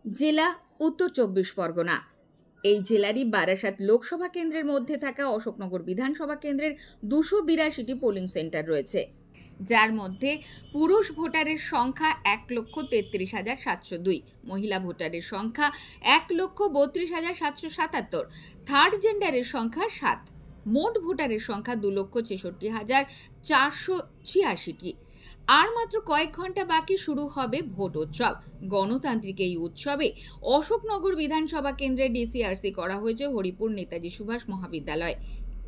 জেলা উত্তর ২৪ পরগনা। এই জেলারই বারাসাত লোকসভা কেন্দ্রের মধ্যে থাকা অশোকনগর বিধানসভা কেন্দ্রের ২৮২টি পোলিং সেন্টার রয়েছে, যার মধ্যে পুরুষ ভোটারের সংখ্যা ১,৩৩,৭০২, মহিলা ভোটারের সংখ্যা ১,৩২,৭৭৭, থার্ড জেন্ডারের সংখ্যা ৭, মোট ভোটারের সংখ্যা ২,৬৬,৪৮৬টি। আর মাত্র কয়েক ঘন্টা বাকি শুরু হবে ভোট উৎসব। গণতান্ত্রিক এই উৎসবে অশোকনগর বিধানসভা কেন্দ্রে ডিসিআরসি করা হয়েছে হরিপুর নেতাজি সুভাষ মহাবিদ্যালয়।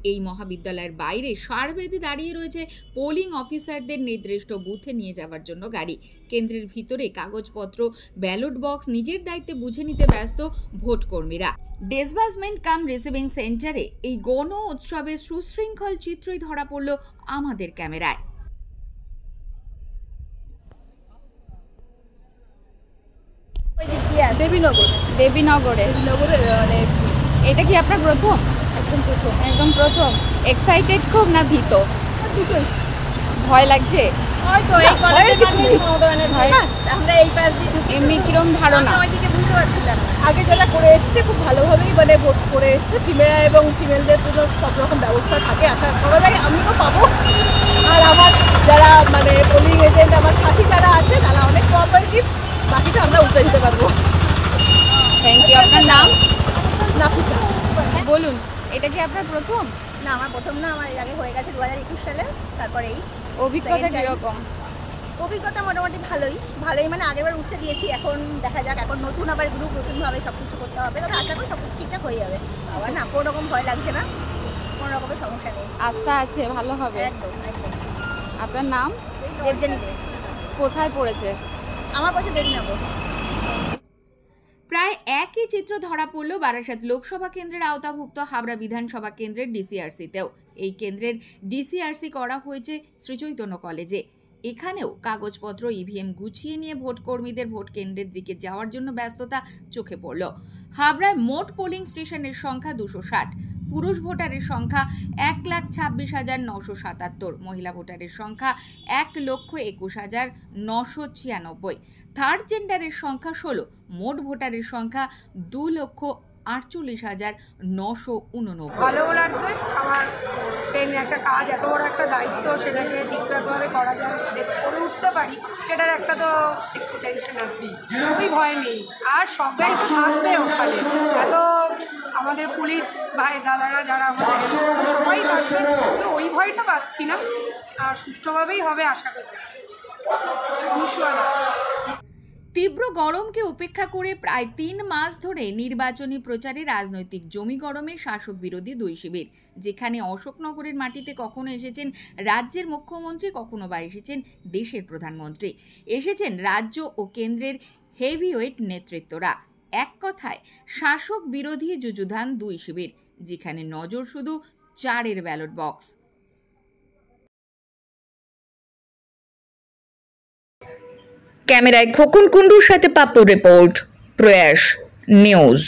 এই মহাবিদ্যালয়ের বাইরে সার বেঁধে দাঁড়িয়ে রয়েছে পোলিং অফিসারদের নির্দিষ্ট বুথে নিয়ে যাওয়ার জন্য গাড়ি। কেন্দ্রের ভিতরে কাগজপত্র, ব্যালট বক্স নিজের দায়িত্বে বুঝে নিতে ব্যস্ত ভোট কর্মীরা। ডিসবার্সমেন্ট কাম রিসিভিং সেন্টারে এই গণ উৎসবের সুশৃঙ্খল চিত্রই ধরা পড়ল আমাদের ক্যামেরায়। দেবীনগরে এটা কি আপনার প্রথম? একদম প্রথম। এক্সাইটেড খুব না ভীত? দুটোই। ভয় লাগছে? এমনি কিরম ধারণা? আগে যারা করে এসছে খুব ভালোভাবেই ভোট করে এসছে, ফিমেল এবং ফিমেলদের জন্য সব রকম ব্যবস্থা থাকে, আশা করা যায় আমিও পাবো। আর আমার যারা পোলিং এজেন্ট, আমার সাথী যারা আছে তারা অনেক কোঅপারেটিভ, বাকিটা আমরা উঠে দিতে পারবো। Thank you. আপনার নাম? নাফিসা। বলুন, এটা কি আপনার প্রথম? না, আমার প্রথম না, আমার এর আগে হয়ে গেছে 2021 সালে। তারপরে এই অভিজ্ঞতা কিরকম? অভিজ্ঞতা মোটামুটি ভালোই আগেরবার উঠে দিয়েছি, এখন দেখা যাক, এখন নতুন আবার গ্রুপ, নতুনভাবে সব কিছু করতে হবে, তবে আশা করি সব কিছু ঠিকঠাক হয়ে যাবে। আবার না, কোনো রকম ভয় লাগছে না, কোনো রকমের সমস্যা নেই, আস্থা আছে ভালো হবে। একদম একদম। আপনার নাম? দেবজানী। কোথায় পড়েছে? আমার পড়েছে দেবীনগর। প্রায় একই চিত্র ধরা পড়ল বারাসাত লোকসভা কেন্দ্রের আওতাভুক্ত হাবড়া বিধানসভা কেন্দ্রের ডিসিআরসিতেও। এই কেন্দ্রের ডিসিআরসি করা হয়েছে শ্রীচৈতন্য কলেজে। এখানেও কাগজপত্র, ইভিএম গুছিয়ে নিয়ে ভোট কর্মীদের ভোট কেন্দ্রের দিকে যাওয়ার জন্য ব্যস্ততা চোখে পড়ল। হাবড়ায় মোট পোলিং স্টেশনের সংখ্যা ২৬০, পুরুষ ভোটারের সংখ্যা ১,২৬,৯৭৭, মহিলা ভোটারের সংখ্যা ১,২১,৯৯৬, থার্ড জেন্ডারের সংখ্যা ১৬, মোট ভোটারের সংখ্যা 2,48,989। ভালো লাগছে। আমার একটা কাজ, এত বড় একটা দায়িত্ব, সেটাকে ঠিকঠাকভাবে করা যায়, যে করে উঠতে পারি, সেটার একটা তো একটু টেনশন আছে, ওই ভয় নেই। আর সবাই তো থাকবে ওখানে, এত আমাদের পুলিশ ভাই দাদারা যারা আমাদের সবাই থাকবে, তো ওই ভয়টা পাচ্ছি না, আর সুষ্ঠুভাবেই হবে আশা করছি। তীব্র গরমকে উপেক্ষা করে প্রায় ৩ মাস ধরে নির্বাচনী প্রচারে রাজনৈতিক জমি গরমে শাসক বিরোধী দুই শিবির, যেখানে অশোকনগরের মাটিতে কখনো এসেছেন রাজ্যের মুখ্যমন্ত্রী, কখনো বা এসেছেন দেশের প্রধানমন্ত্রী, এসেছেন রাজ্য ও কেন্দ্রের হেভিওয়েট নেতৃত্বরা। এক কথায় শাসক বিরোধী যুযুধান দুই শিবির, যেখানে নজর শুধু 4-এর ব্যালট বক্স। ক্যামেরায় খোকন কুন্ডুর সাথে পাপ্পু রিপোর্ট, প্রয়াস নিউজ।